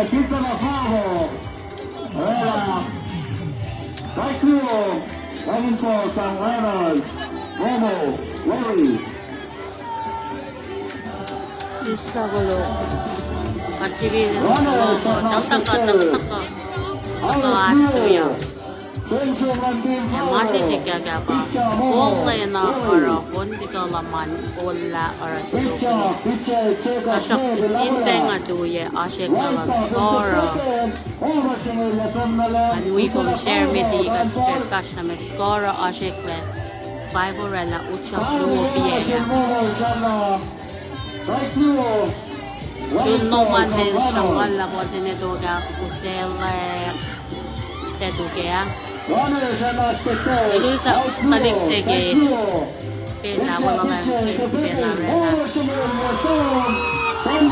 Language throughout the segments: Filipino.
titolo bravo. Era Taekwondo, vamos por San Juan, Momo, Lori. Sista gulo. Kacibin gulo ko. Tangtaka. Tuya. Masih sih kaya pa. Boleh na orang pun di kalaman bola orang tu. Kasap tindeng aduye asyik kalam skora. And we can share med i kan spel cash na med skora asyik le. Five rela ucap luo biaya. Sunno man din siyang ala po sinedoga usele sedugea. Itu sa talik sige pesa wala lang pesa rela.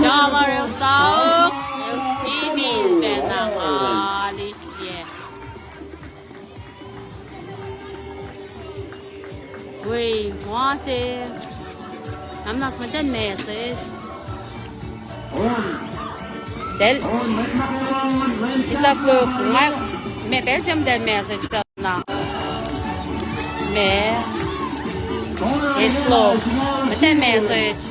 Java real sauk el simin penang alisye. Wei, wase. I'm not smelling message. Del isa ko nga me pesem del message na me slow me message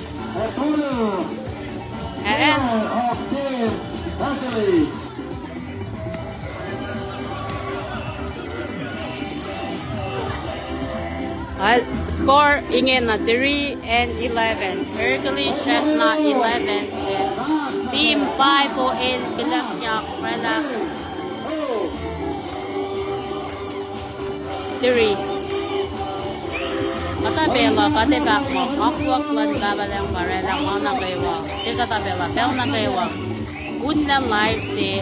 score ingin na 3 and 11 Hercules shot na 11 team 5 o el bilang yak rela 3 katabela katebak mo makwak lan babalang barela mo na kaywa di katabela bel na kaywa unna live si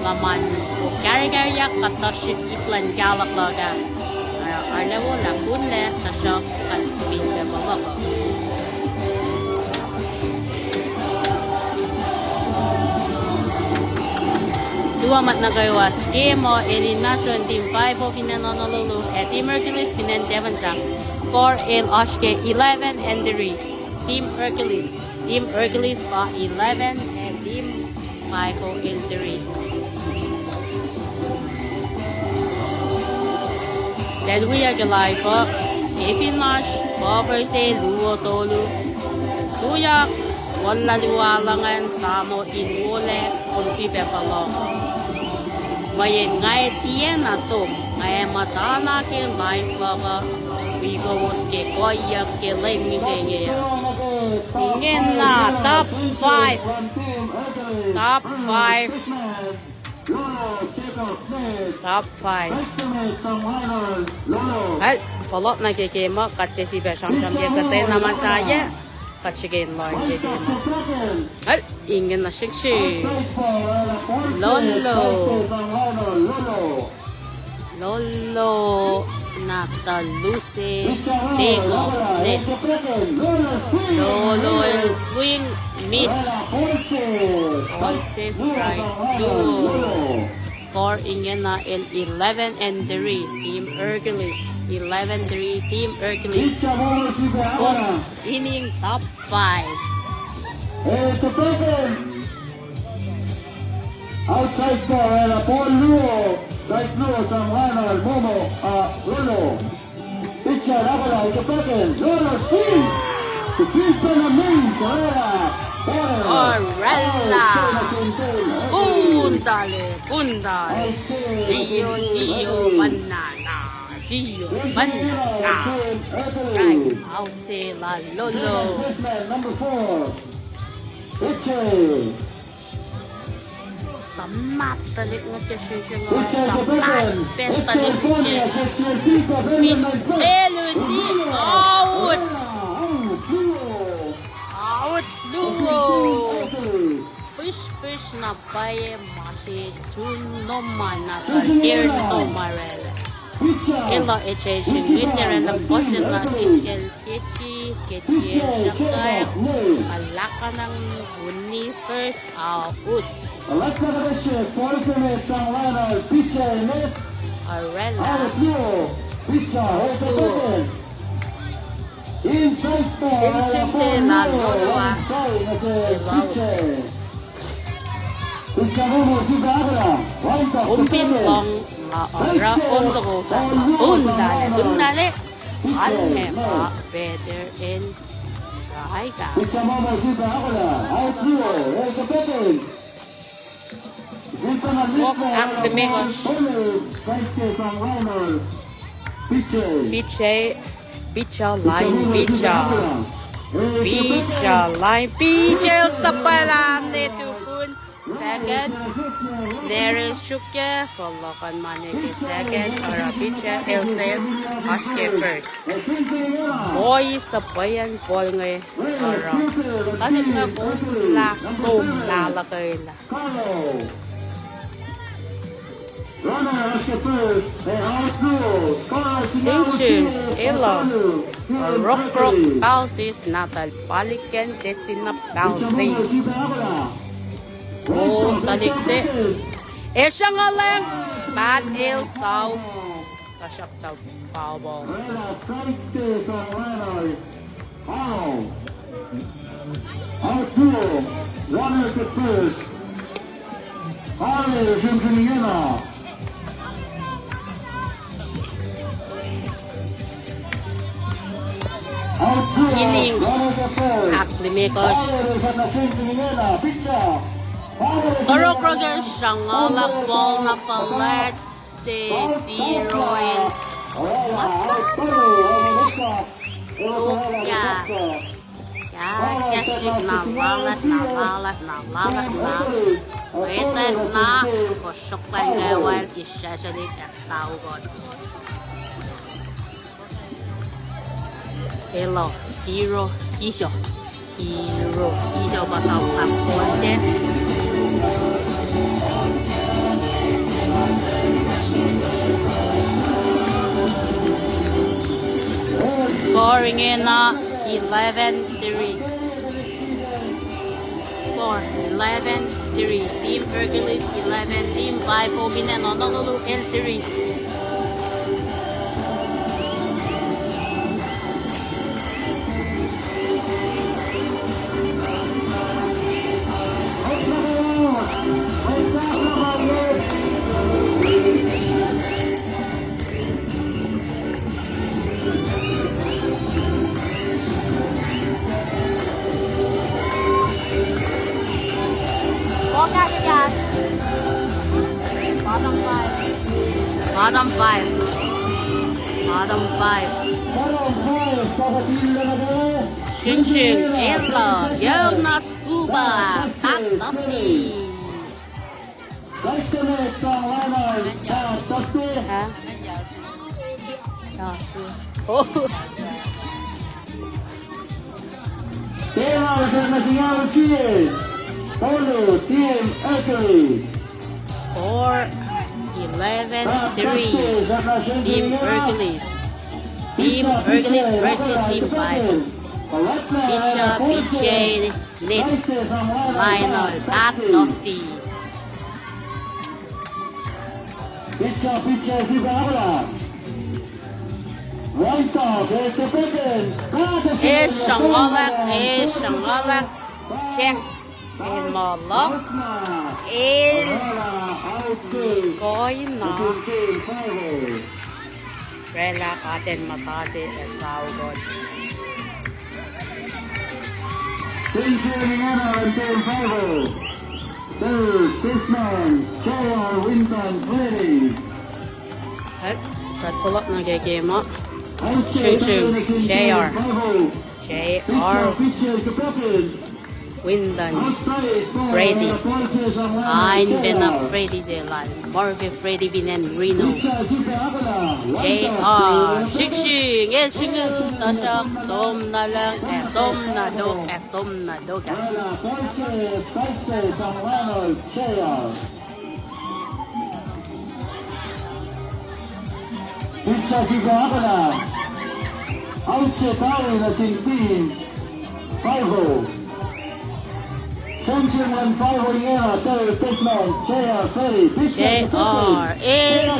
laman ko kari-kari yak katashit iklan galak laga arle wala kunle tasyak kan sabihin ka ba ba dua mat na kayo at game o elimination team 5 o pinanonolulu at team Hercules pinan Devansang score il Oshke 11 and 3 team Hercules pa 11 and team 5 o il 3 Then we are live up. If in March, cover say luo tolu. Tuyak, wala liwalangan samo in ule kung si Pepalo. Mayin ngay tiyan na sum, ngay matana ke live lover. We go uske koyak ke lane misenge. Ingin na top 5. Top 5 Hal, follow na kikima Kati si Besham-sham Katay naman saya Katsigain lang kikima Hal, ingin na shikshi Lolo Nataluse Sego Lolo and swing miss all says right duo score ingin na el 11 and 3 team Hercules 11-3 team Hercules inning top 5 outside for la por Luo San Juan al Momo Lolo pitcher Ábola y toquen Lolo sí to keep on the main Orella Puntale Siyo Banana Strike out sila Lolo number 4 pitcher Samat talit mo siya Samat talit niya Elodie out Luo push na paye masi Juno mana Kalkir to Marel Ilo echasing winner and the bosin na siskel Ketchi Shakay Alaka ng Uni first out Alexa Gadeshe, Fortune San Juan al pitcher left Arella Luo pitcher inside for Inside 봄빛long 마어라 온저고 운달에 운달에 안해마 better in sky가 Walk up the Megos Picha line Picha sa pala nito pun second there is Shuke Folokan Maneke second Para Picha Else Ashke first Boy sa bayan Paul ngay Para Kalit na po Lasom lalakay na Chin Elo Rock Pausis Natal Paliken Desina Pausis Oh talikse siya nga lang Bad Il Sao Kasyak tag foul ball Ining Aklimekos Toro Kroger siyang alakbol na palet si Royal Kashik na malat na Waited na Kusok lang gawal Isasalik asawgon Hello, Hero, Isyo pasal takbuhan Scoring in 11-3 Score 11-3 Team Hercules 11 Team 5 Obinen Honolulu L3 Bottom 5 Shin Ella Yelna Scuba Pat Dusty Score 11-3 Team Hercules versus Team 5 Picha Lit Lionel Pat Dusty Shangalak Check El Molok El Koy na Rela katen matase esawgon Pull up na game up JR Windan Freddy Ein Bena Freddy Zelan Marvin Freddy Binen Reno JR Shikshing Shing Tasak Som na lang Som na do Pizza Sigagala Auche Tawe na Sintin 5-0 Tension 1-5 Oriana Terry Pitman JR Ferry JR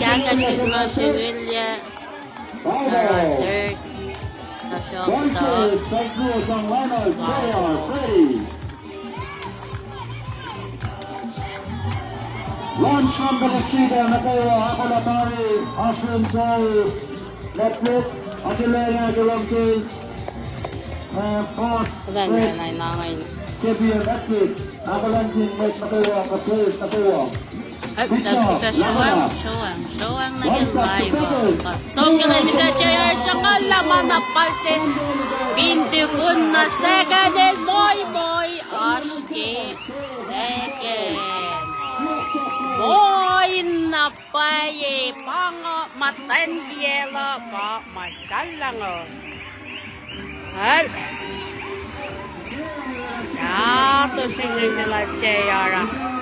Gagashik na Shigilya Third Tasok JR Ferry Launch from the Machida, Nakawa, Akolatari, Ashwin Soul, Netflix, Akilaya, Durante, Force, Wala niya na inangay. KBM Netflix, Akalantin, Mike Nakawa, Kapres, Nakawa. Ay, nagsika showang naging live. So, kailan ni sa JR siya ka laman na palsin. Pinti kun na second and boy, Ashke, second. Boy na paye, pang matan kiela pa masalang. Hal. Ya, to sila JR.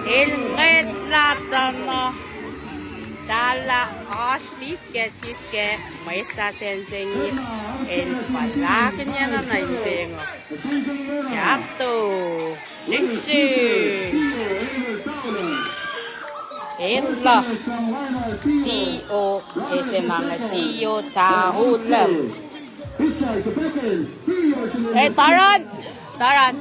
Ilngit latan dala siske may sa sensengin el palakin niya na naisengo. Yato, siksi. Ella, Tio, ese nanga Tio Tahulam. Taran.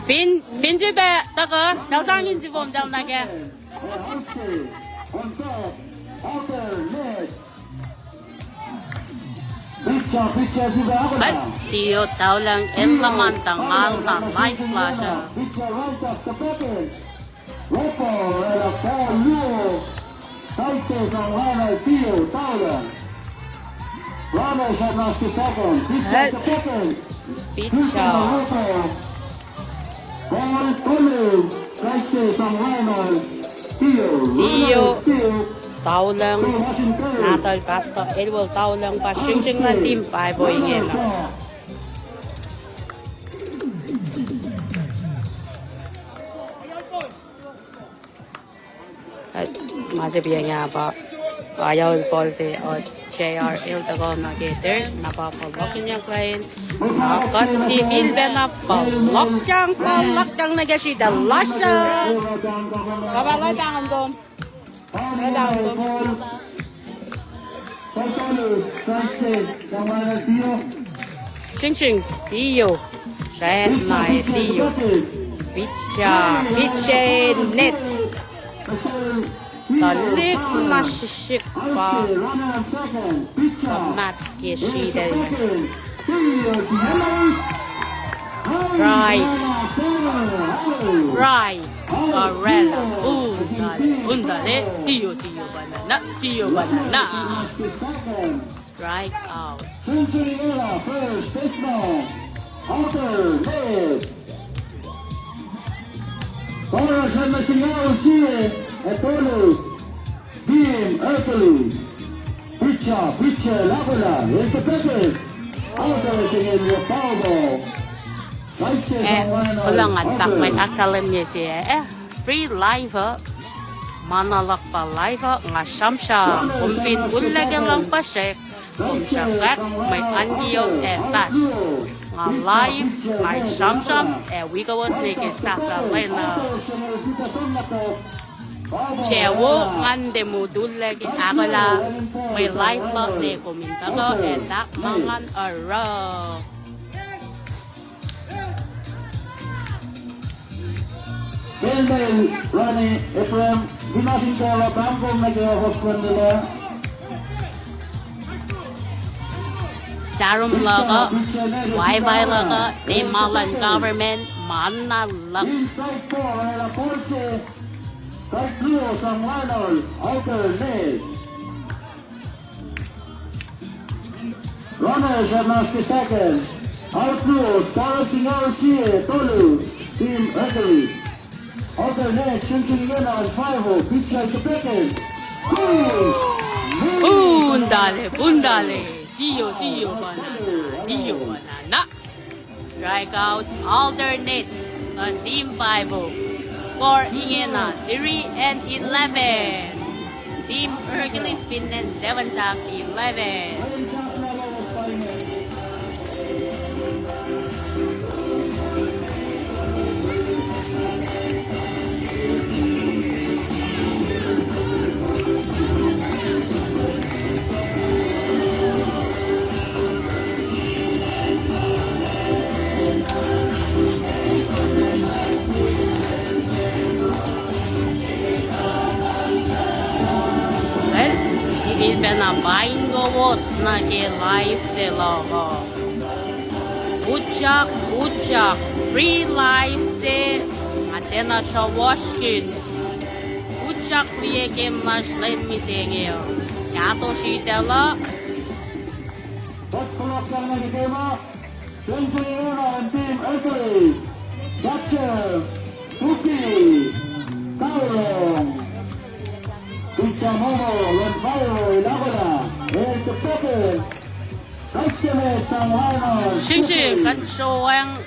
Fin住呗，大哥，头上面是我们叫那个。Ay, tiyo tao lang en laman tangal na light flash. Picha. Tiyo tao lang natal kasta elwal tao lang pa sing na team 5 boy ngena. At masibiyang nga pa ayaw Paul si JR Iltago na gator napapalok niya klain nakat si Bilbe na palok yang nagasida lasya kabala tangan dom Sing Tio Shen Nai Tio Piche Net Talik na sisik pa sa mat kishida Sprite Barella Undale Tio banana Strike out Etolu, Team Hercules, Picha, Lagola, here's the package. Operating in your powerball. Wala nga tak may akalam niya siya free live manalak pa live nga siyam kumpin ulaga lang pa siya kung siya kat may andiyo fast nga live nga siyam wigawas ni kisap na lena Chewo ngande mudulag ako lang may live lang ni kuminta ko tak mangan araw. Bendel, Rani, Ephraim, Ginasing Kola, Bangkong nag-host nila. Sarum laga, Wi-Fi laga, Timalan government, mana lang. Inside 4, la Porsche, Side Blue, Sam Lionel, Outer Net. Runners have master second. Out Blue, Starting RCA, Tolu, Team Hercules. Outer Net, Shunkin Yena, and 5-0, Picha to Pekin. Bundale. See you, banana. Strike out, alternate on Team 5-0. Score Iena, 3-11. Team Hercules Finland, 7-11. Baingos nag-live sila ko. Utsak, free live se atena siya washkin. Utsak 위에 game lash line 미세게요. 야도 시텔라. First clock yang nagitema. Century Una and Team Hercules. Capture. Tuki. Taurong. Picha Momo. Renfire. Ilagola. El Tepeque. Kaitseme Sanghanan. 싱싱 간쇼왕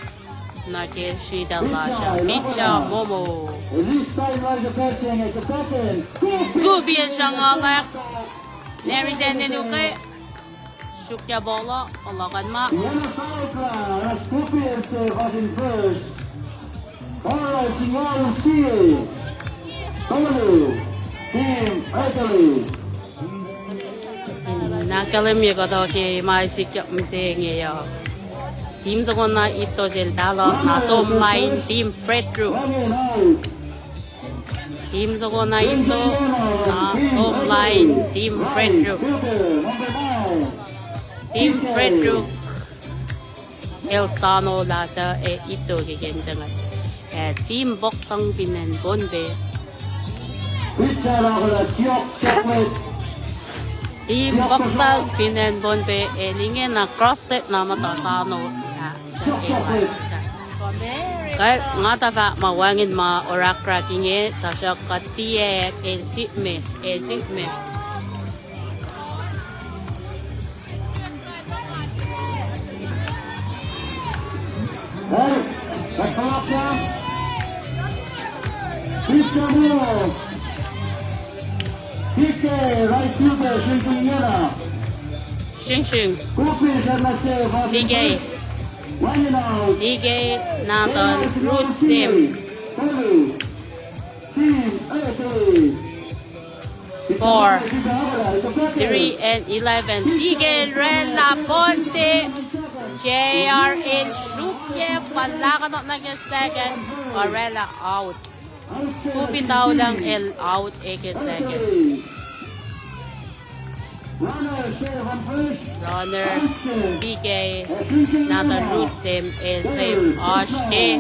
nag-시텔라 siya. Picha Momo. This time like the catching at the second. Scoopy siya nga lak. Nerizende nuke. Shukya bola. Alakan ma. Yellow Cyclone. Scorpion was in first. Alright, Singaru Seal. Tolu. Team Hercules. Nakalimyagado kay maisikyak misengeyo. Team Zongon na ito sila talo na som line Team Frederick. Running out. Team Zongon na ito na som line Team Frederick. Number 9. Team Frederick. Elsano lasa ito kikinsangan. Team Boktang Pinan Bonbe. Pizza Ragola Chok Chocolate. Team Boktang Pinan Bonbe. Lingin na cross-step na matasano. Kaya nga tafa mawangin ma orakra kinge tasya katiye esitme. Hey, Kakalapya. Pizza Muro. CK, right fielder, Shintuyena. Shing Kupi Sharnase, Ligay. Running out. Ligay naton root sim. Team Hercules. Score 3 and 11. Ligay Rela Ponce. JRN Shukye. Palakanok na yung second. Varela out. Scoopy daw lang L out. Eke second. Runner PK. Naton root sim is same. Osh K.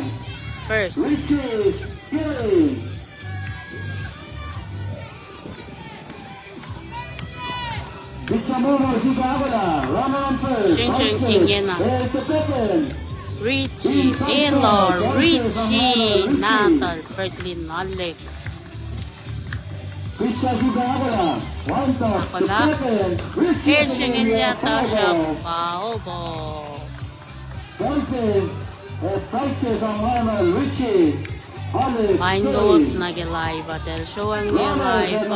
First. Shing Kingyena. Richie Taylor. Richie Natal. Firstly Nalik. Shingin niya ta siya paobo. Windows nag-live atel showing niya live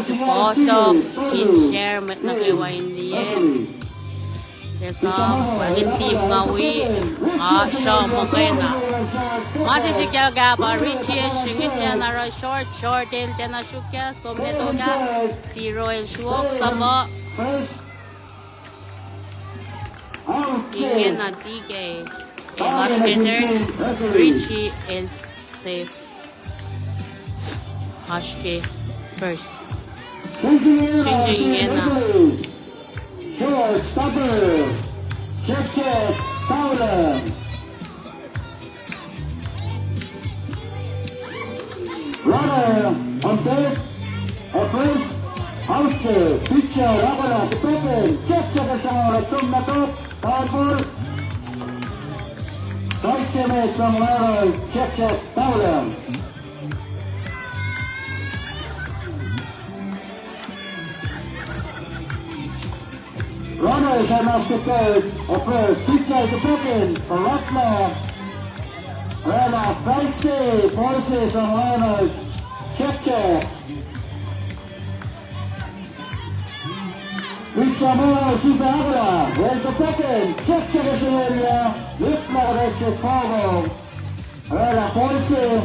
si Posok in share met nag-iwain niya. Kesa wangin team ngawi siya makena. Masisikya ga pa Richie shingin niya nara short el tena shukya somne toga 0 el shuok sama ingin na TK last hitter Richie el safe Hashke first ingin na George Stubber. Check. Fowler. Runner on base. At first. Hauser. Pitcher. Ragola. The second. Check sa tum na to. Powerball. Vice mate from Runner. Check. Fowler. Runners are now prepared. At first, pitcher is broken for Ratner. Rana, Vice, forces on runners. Check. Pitcher more, Subagola. Where's the second? Check is in area. Whitmer makes it forward. Rana, forces.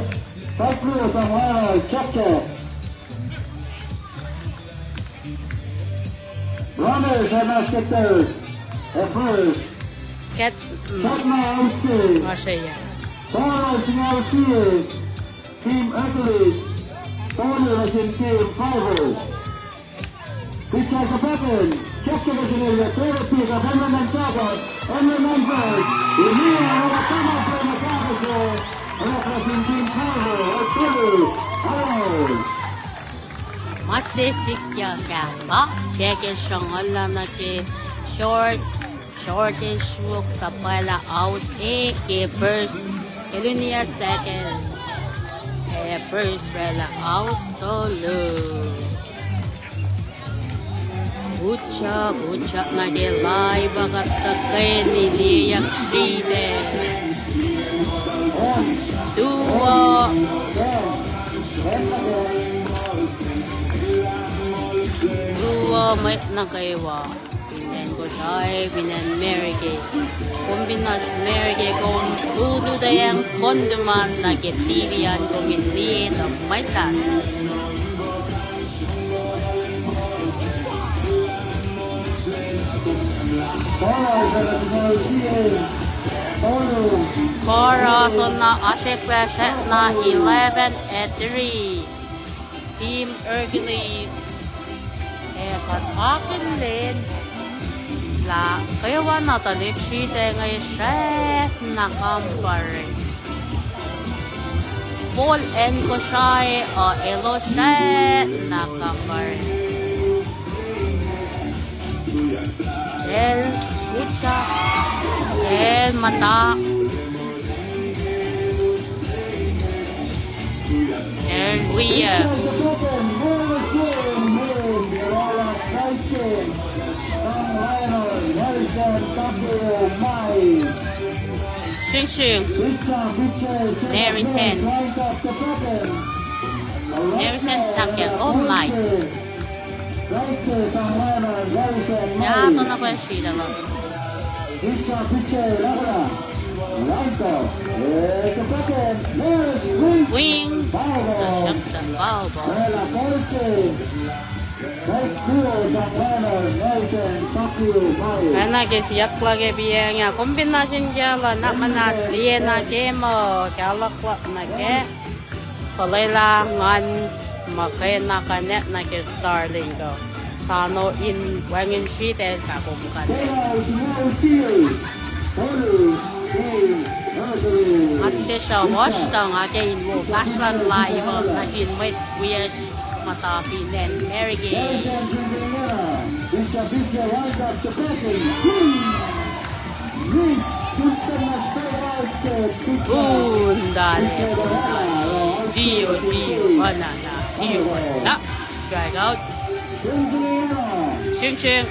Vice on runners. Check. Runners are now skippers. At first. Cat Now Austin. Masaya. Forwards now Sears. Team Hercules. Forwards in Team Fivers. Pitcha sa second. Check the originator. Third pick of Emran and Sagat. Emran first. Iniya nakatama sa nakakasya. Representing Team Power. Arturo. Out. Masisikya kya ba? Check it siyang ala na ke shortest hook sa pala out ke first. Elunia second. First rela out tolo. Bucha na ke live agat takay ni Liyak Shide. Duo. May nakaiwa. Pinen ko siya pinen Merike. Kombinas Merike kung ludo dayang konduman na kitibian kumili ng may sasa. Para so na Ashiklesh na 11-3. Team Hercules kat akin din la kaya wana talik shite ngay chef na kampare full end ko siya elo chef na kampare el mucha el mata el buya Shing Shing Nerisen takya oh my ya ito na ko yung shida lang wing the foul ball Ana ke siyak lagi biang ya kombinasi jala nak manas dia nak mo jalak na ke palela ngan makai nak kanet nak ke Starling ko sano in wangin sheet el kakumkan Ate siya wash tang ate in mo flashland live as in wait wish Matapi then Mary Gay. Dale. 0-0 banana 0 na strike out. Ching ching.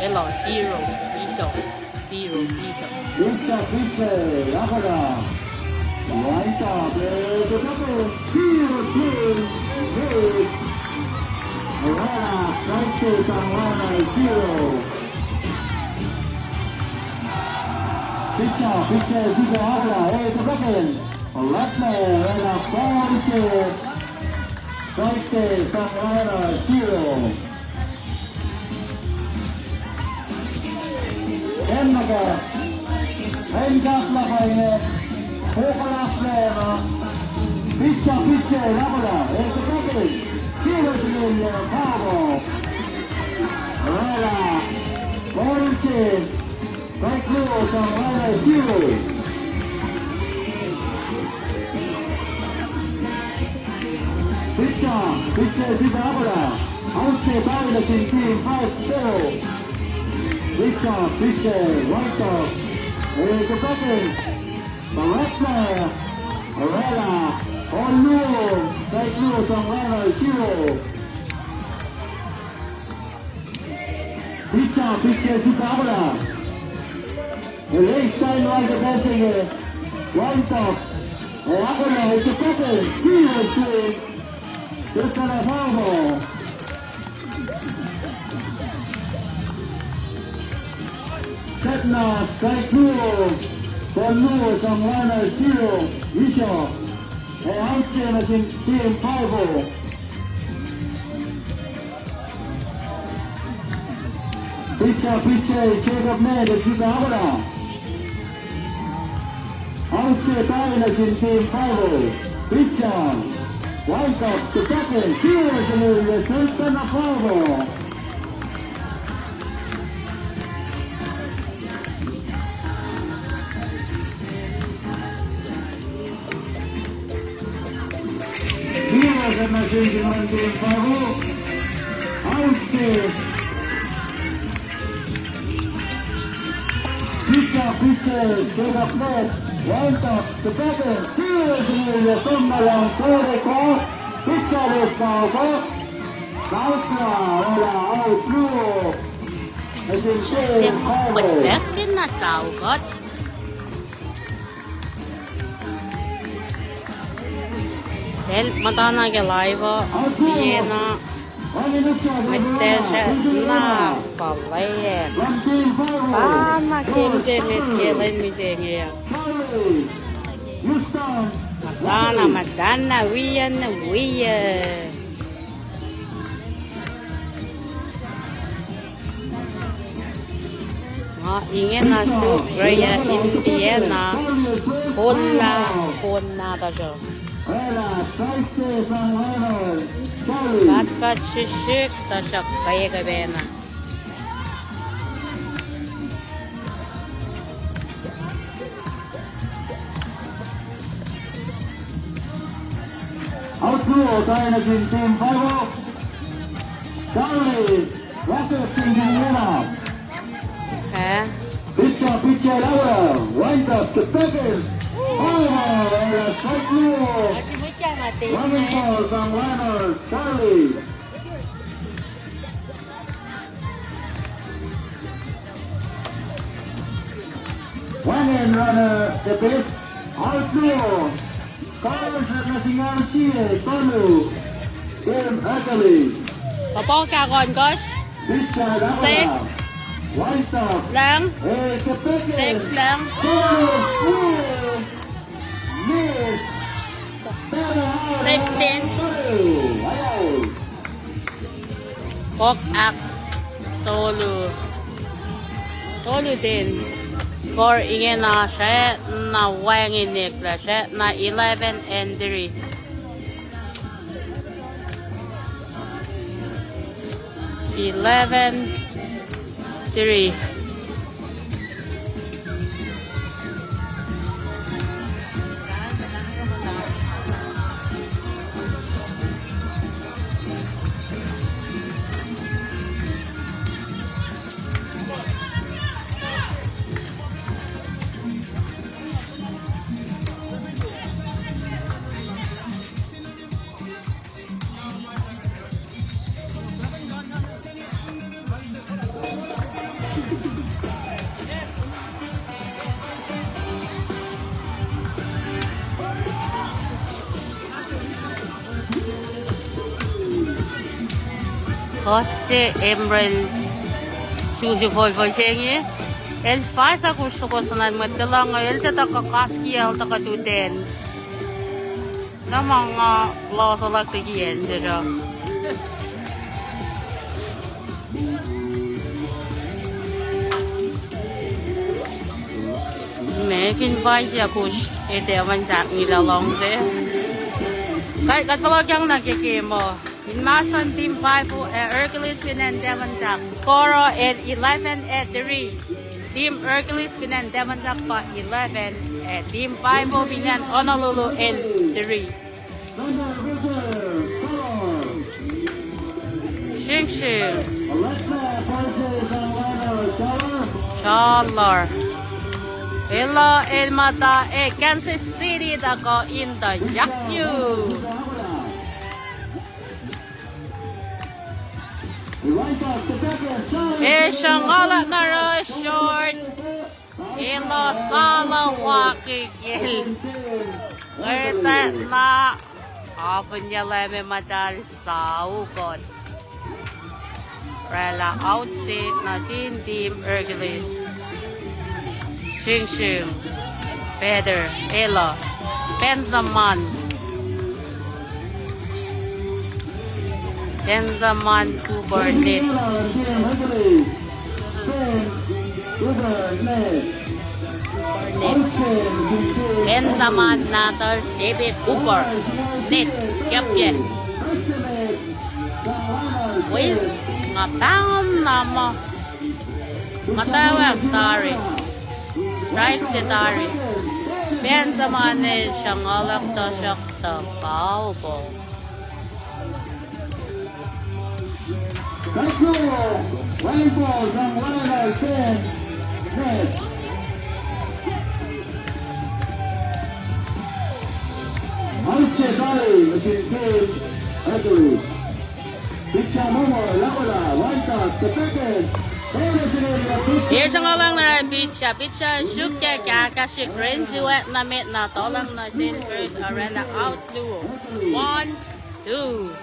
Hello 0 piso. 0 piso. Pitcher. White up to second. Here's the resulta na Pavo. Here's the machine in Pavo. Outstay. Pitcher to the plate. White up to second. Here's the resulta na Pavo. Pitcher is Pavo. Kautra, wala, out, blue. Siyang magbet din na saugot. Del matana ke live Vienna. Mitte se na palayen. Pana kimsenet kelen misengia. Madana wiyan. Ingin masuk Raya Indiana Kona tayo. Bat shishik tayo kaya kabena. Outlaw tayo naging Team 5. Charlie, Rocket tingin muna. Pitcher, Laura, wind up to second. Strike move. Running balls on runners, Charlie. One in runner, the pitch, Outlaw. Carlos Nasingan Chile, Tonu, Tim Hercules. Papa ka kon gosh. Pitcher, Laura. 6 lang. 6 lang. Sixteen. Pok ak Tolu din. Score ingin na siya na wangin nikla siya na 11-3. 11-3. Kasi Emerald Susufol po siya niya. El fasa gusto ko sa nagmadala nga el tatakaskaski el takatuten. Na mga lasa lagtagiyan dira. May finvise ya kush ete avansak nila long se. Kahit katulog yung nakikimo. In Mason Team 5 Hercules Finan Devansak. Score at 11-3. Team Hercules Finan Devansak pa 11. At Team 5 Finan Honolulu and 3. Shing Shing. Chalor. Hello Elmata Kansas City dako in the Yakyu. Siyang alat na rush short. Ilo sala wakikil. Ngayta na hapon niya leme madal sa ukon. Rela outset na sin Team Hercules. Shing Shing. Feather. Ilo. Pensaman. Pensaman Kubernet. Net. Benzema Natal Sebe Cooper. Net. Kepye. Wis ngapang nama. Matawag Tari. Strike si Tari. Benzema ne siyang alak to siya to foul ball. Thank you. Rainbow from Warner 10. Net. Alche Dali, machine team, Hercules. Pitcha Momo, Lagola, one shot, the second. Ye siyang alak na rin pitcha. Pitcha syukya kakashik rin si wet na met na tolang na sin first arena out luo. 1, 2.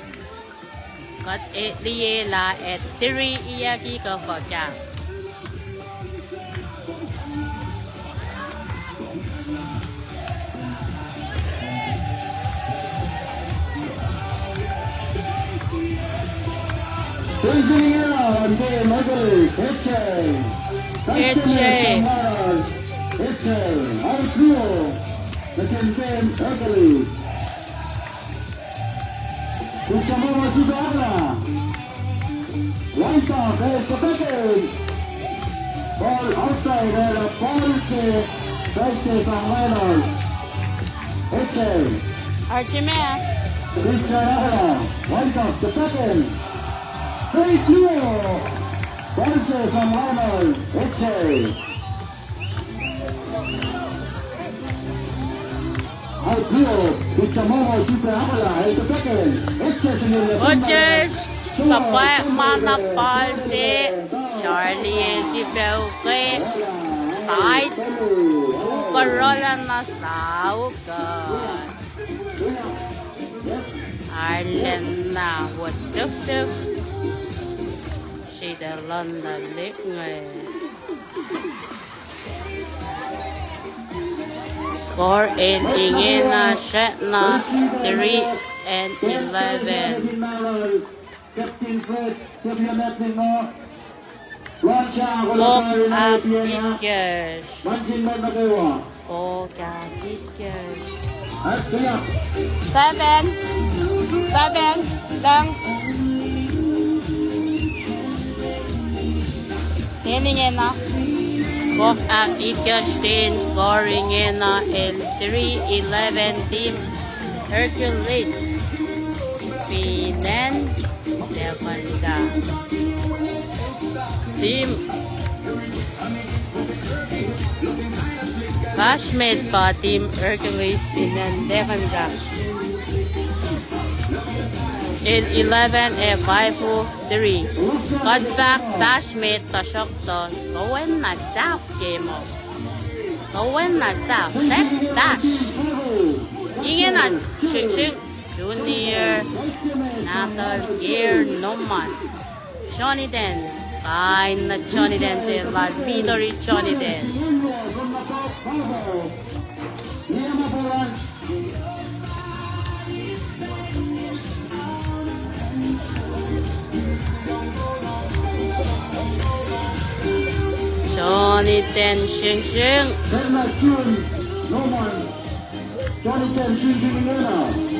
Kat et liye la et 3 iyaki ka fakya. One top, there's the second. Ball outside, and a ball to Sanchez and Reynolds. Eche. Archimea. Christian Ahra, one top, the second. Straight through. Sanchez and Reynolds. Eche. Out through. Christian Momo, Super Ahra, and the second. Eche, Oches sampai manapal si Charlie si Belke side karolan na saugan Ireland na what duf si dalan na lik score in ingin na set na 3-11 Captain Fred, Captain Matingo, Ransha, Look at pictures. Manjin Man Magawa, Look at pictures. at Tiyak, 7 lang. Tiningin na. Look at pictures din scoring in in 3-11 team Hercules. Pinen Devanza. Team Bashmate pa Team Hercules Pinen Devanza. In 11 5-3. Fun fact, Bashmate tasok to. So when na South game of. So when na South set dash. Ingin na Ching Junior Natal Gear Noman Johnny Den Fine na Johnny Den sila Victory Johnny Den Johnny Den Shing Shing Johnny Ten, Shing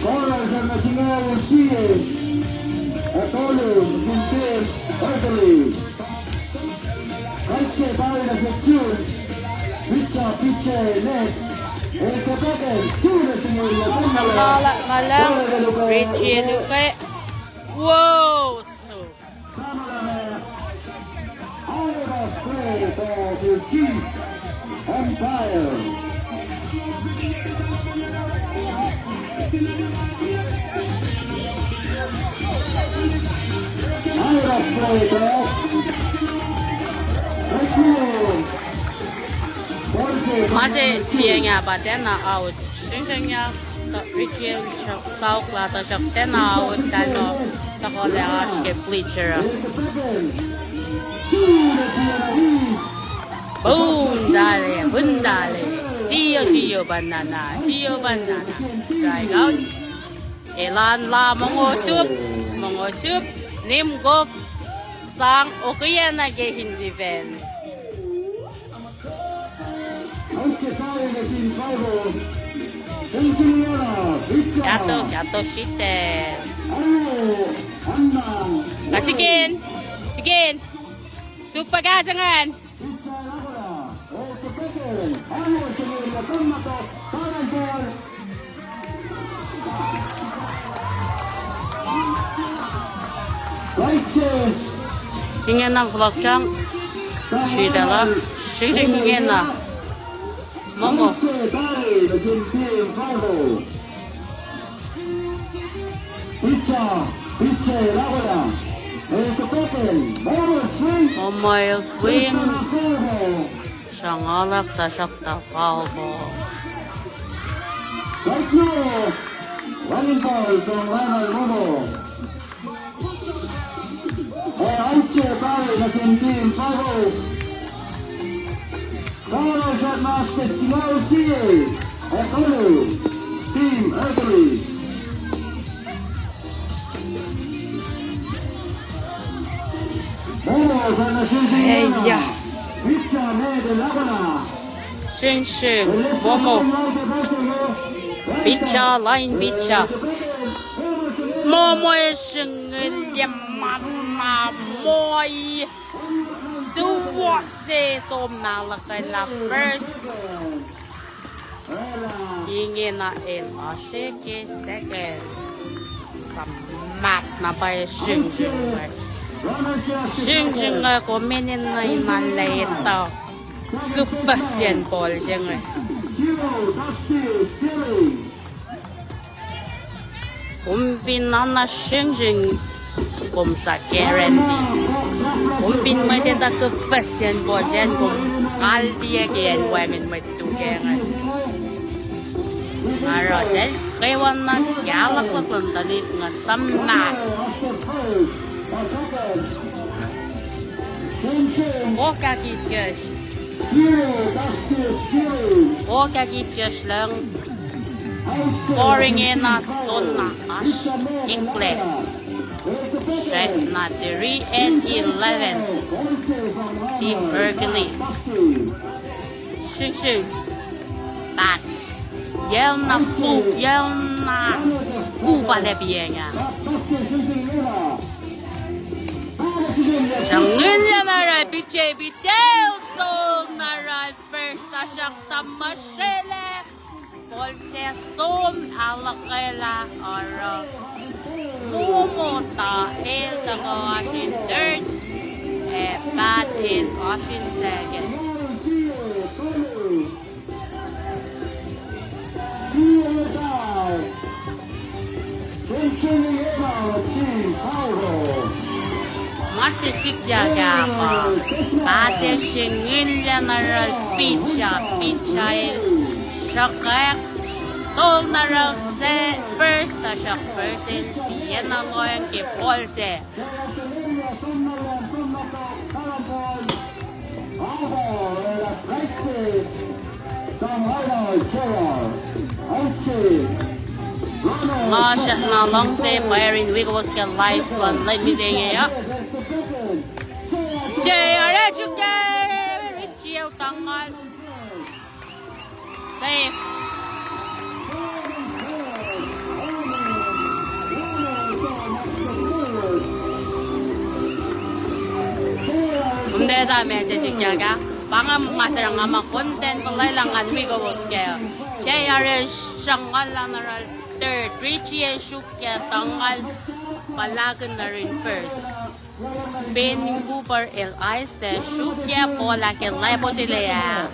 Scorers and the singer will see it. Atolu, Gintin, Hercules. Kalche, Bari, the secure. Pitcha, Pitche, Net. And the second, two the singer. Malam Richie Luque Whoa so Cameraman, out of play for the Chief Empire. Out of play, ball. Thank you. Masih biaya badan na out Singnya Richie South Lata Shop 10 out Kano Takoleas ke bleacher Boom dale See you banana Strike out Elan la mongosup Nim golf Sang okay na ke hindi ven Gato shite. Kasikin. Sikin. Super gasangan. Ingin nak vlog kang. Sudah lah. Sing ingin lah. Momo. Momo swim. Shangalak ta shakta foul ball. Running ball from Ronald Momo. Aiche Barry naging team foul. Carlos at Master Simao Siye. Ekolo. Team Hercules. Momo sa nasising Heya. Pizza Nede Laguna. Shin Momo. Bicha line bicha. Momo sing mama moi. Suwase som nalakay la first. Ingin na el ashike second. Samak na pa sing. Sing kominin na imalay ito. Kupasyan Paul sing. Kumpin na sing kum sa guarantee. Kumpin may tita kupasyan Paul sing kum kaldi again women may tukengan. Marodel kaywan na kyalak lang talit nga samnak. Okagitgas lang. Scoring in na sonna as ikle. Check na 3 and 11. Team Hercules. Shing. Back. Yel na poop. Yel na scuba lebienga. Siyangin niya na rin, bitong na rin, first na siyang tamasile, polse som, alakela, ara, mumota, el, taka, asin, third, bat, el, asin, second. Masisip jaga apa? Ate singilya naral picha el shakak tol naral se first na shak first el tiyan na loyan ke polse. Masya na long se Byron Wiggles ke live on live music ya. JR juga Richie tangan safe. Bunda dame jadi jaga. Pangam masarang ama konten pelailangan Wiggles ke. JR sanggalan naral third. Richie Shukya tanggal palagan na rin first. Ben Cooper el Aiste Shukya pola ke lebo sila ya.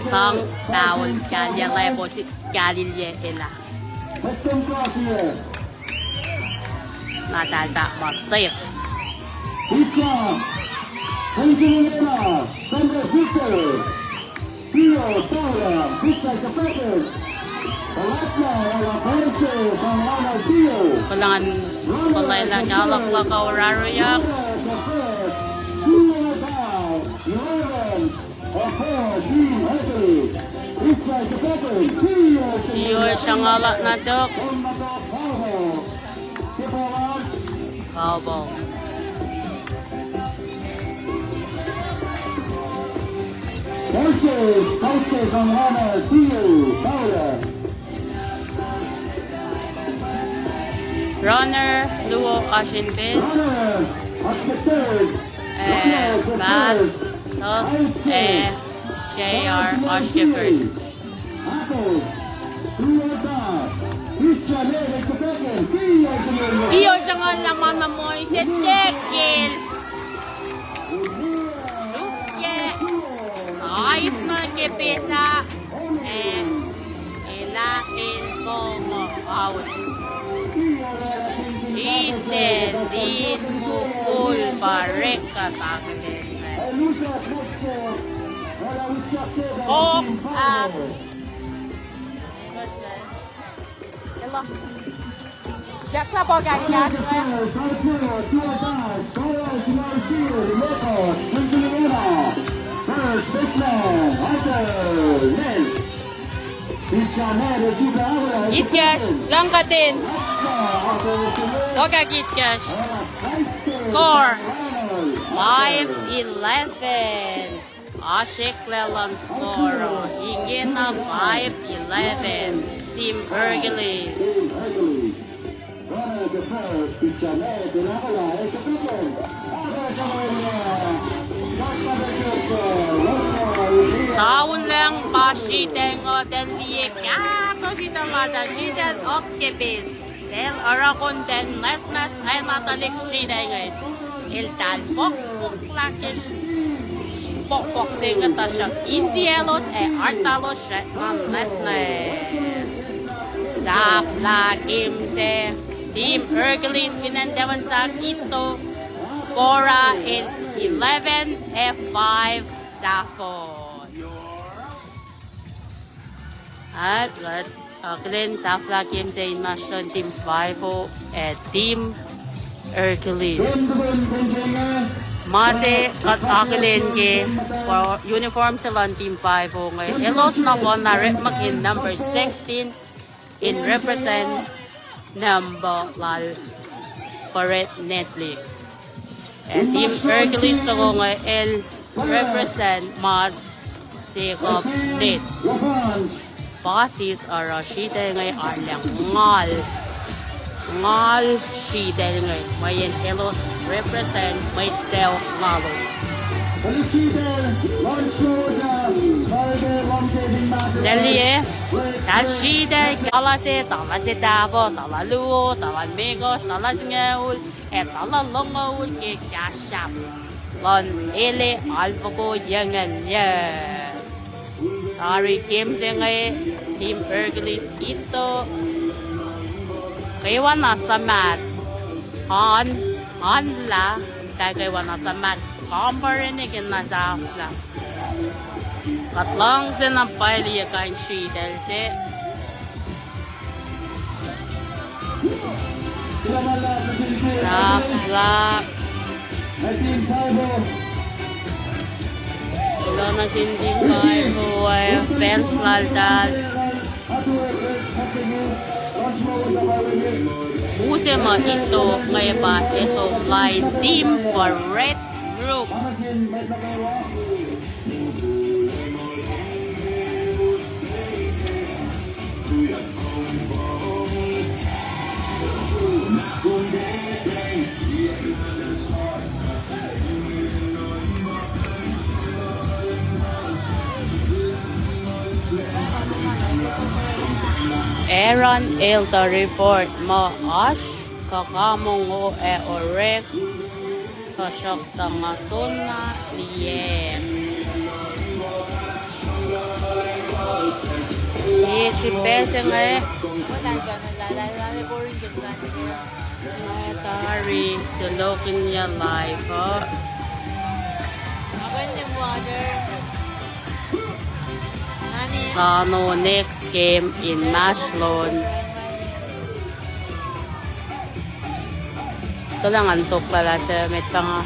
Sang bawal kanya lebo si Galilye ela. Nadalda mas safe. Kailangan palay lang kalak ka oraro yak. Iyo siyang alak na dok. Cowball. Coaches on honor, Theo Fowler. Runner, Luo Ashinbis. Honor, up the third. Matt, Tos, JR Ashkefers. Apple, Theo Iyo siya nga naman na mo si Jekyll. Sukye. Ayos na kipisa. Ilakin ko mo out. Iten, din mukul parek katakalin. Ok up. Hello. Jack na po gani ka. Gitcash, langkatin. Oka Gitcash. Score 5-11. Ashik Leland score. Hingin na 5-11. Team Hercules. Taon lang pa tengo den liye kato kita mata den okkepis del arakon den nas ay matalik ngay el tal fok lakis pok sing kata siya incielos artalos man nasnes Safla Kimse Team Hercules pinandawan sa ito Scora in 11 F5 Safon. At Glenn Safla Kimse in Mashon Team 5 at Team Hercules. Mase at Akilin ke for uniform sila Team 5 ngayon. Elos na po na Ritmak in number 16 in represent number lal Paret Netly. And Team Hercules ako ngayon represent Mas Sikop Net. Basis are Rashida ngayon arlang ngal Shida ngayon. Mayan Elos represent myself Lalos. Delie, Tashide, Talase, Talase Davo, Talaluo, Talamigos, Talasngaul, and Talalongaul, Kashap. Lon Ele, Alphago, Yangan, yeah. Tari Kim Singay, Team Hercules, Ito. Kaywan na sa mat. La, Tagaywan na sa mat. Comparinig na sa afla. Katlang sinampay liya kain shidel si. Sa afla. Ilo na sinding kay buhay. Fence laldal. Use mo ito ngayon ba isong line team for red group. Aaron Elta report mo as kakamong o orek kasyak tangason na liye. Si Pese nga Tari, tulokin niya live, oh. Sano next game in Mashlon. Ito lang ansok pala sa met pa nga.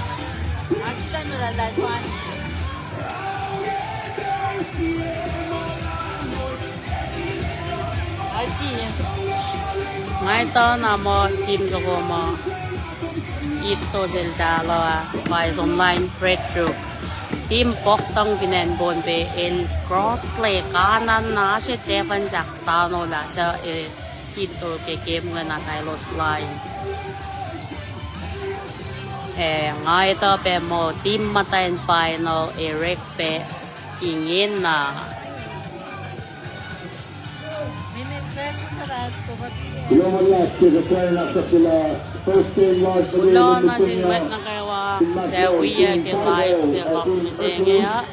Ngayon ito na mo team sa ko mo ito sila dalawa by online Fred group Team Poktong Binenbon be El Crossley kanan na si Stefan Jacksano la sa hito ke game nga na Kylos Line. Nga ito pe mo team matayin final Eric pe ingin na. Ulo na sinwet na kawa sa uya ke live sila kumizenge ya.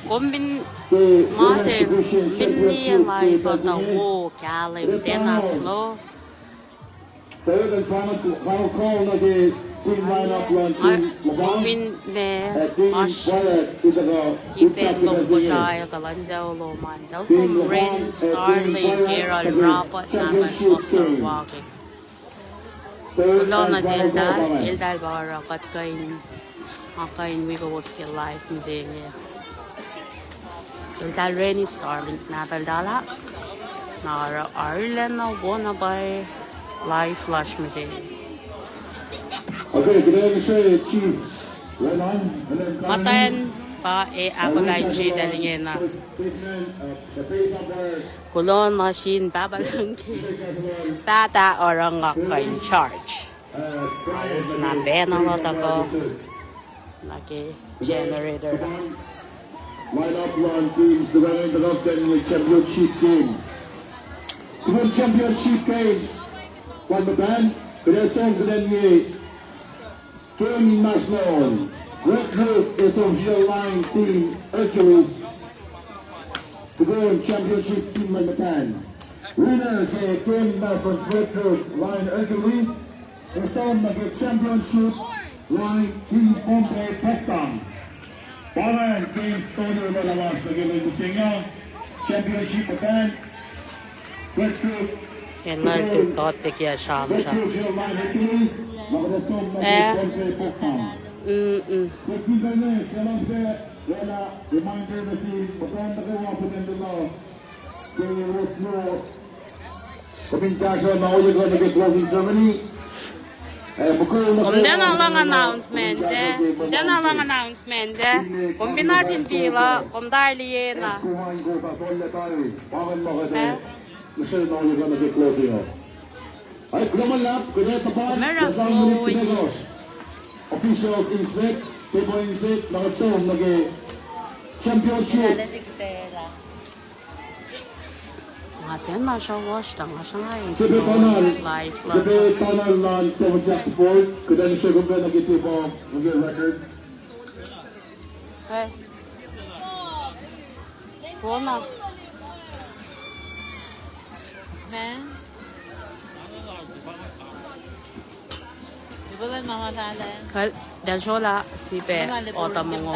Kumbin mase minni live na wo kalim tenaslo. Third and final call na the team lineup run team Kumbin be mas Event ipetlong ko siya kalanjaw loman. Delson Rin, Starling, Gerald, Rapot, naman Foster Walking. Ulo na si Eldal Barra kat kain Wigo Skill Life mizenge. Eldal Rin Starling natal dala. Nara Ireland na wona by live flash mizenge. Okay, good day, Mr. Chief. Right on. And then Matayan pa ako lang siya dalingin na. the face of our Kulon na sin babalangki. Tata orang ako in charge. Ayos na benalot ako. Lagi generator na. lineup run teams the running the up then the championship game. The championship game. One the band, kaya song then Kim National, Red Group is official line team Hercules. The World Championship team in Japan. Winners Kim from Red Group line Hercules. And some of the championship line team Pompe Pektam. Power Game Stoner Malawas naging Singa. Championship Japan. Red Group. Kailan tutote kaya siya. Red Group line Hercules. Reminder na si Maganda kayo po ng dalaw. Kaya let's know. Kaming kaso, mauli ko nag-closing ceremony. Kung dyan ang lang announcement dyan ang lang announcement kung binasin pila, kung dahil na. Kumain ko sa solya tayo. Bakit mo kasi? Michelle, mauli ko nag-closing o. Ay, kumalap, kunetapan. Merasoy. Officials insect, people insect, nakatong nag-championship. Atin na siya wash tang siya ngayon. Sabi panal, Life sabi panal na Tevon Jack Sport, kuda ni siya kung nag-itipo mag-record. Okay. Wala. Man. Di ba lang mamatalan? Dahil shola, sipe, ota mo ngo.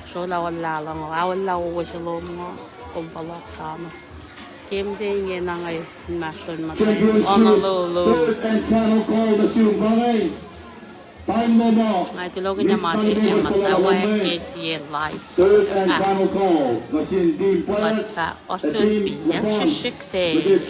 Shola wala lang ngo. Wala ko siya lo mo. Kumpalak sama. Game saying yun na ngayon. Master matay. Honolulu. Third and final call na siyong bangay. Time mo mo. Ngay tilogin niya masi. Matawag KCN live. Third and final call na siyong team But player. fa, osun pinyang shishik say. Championship.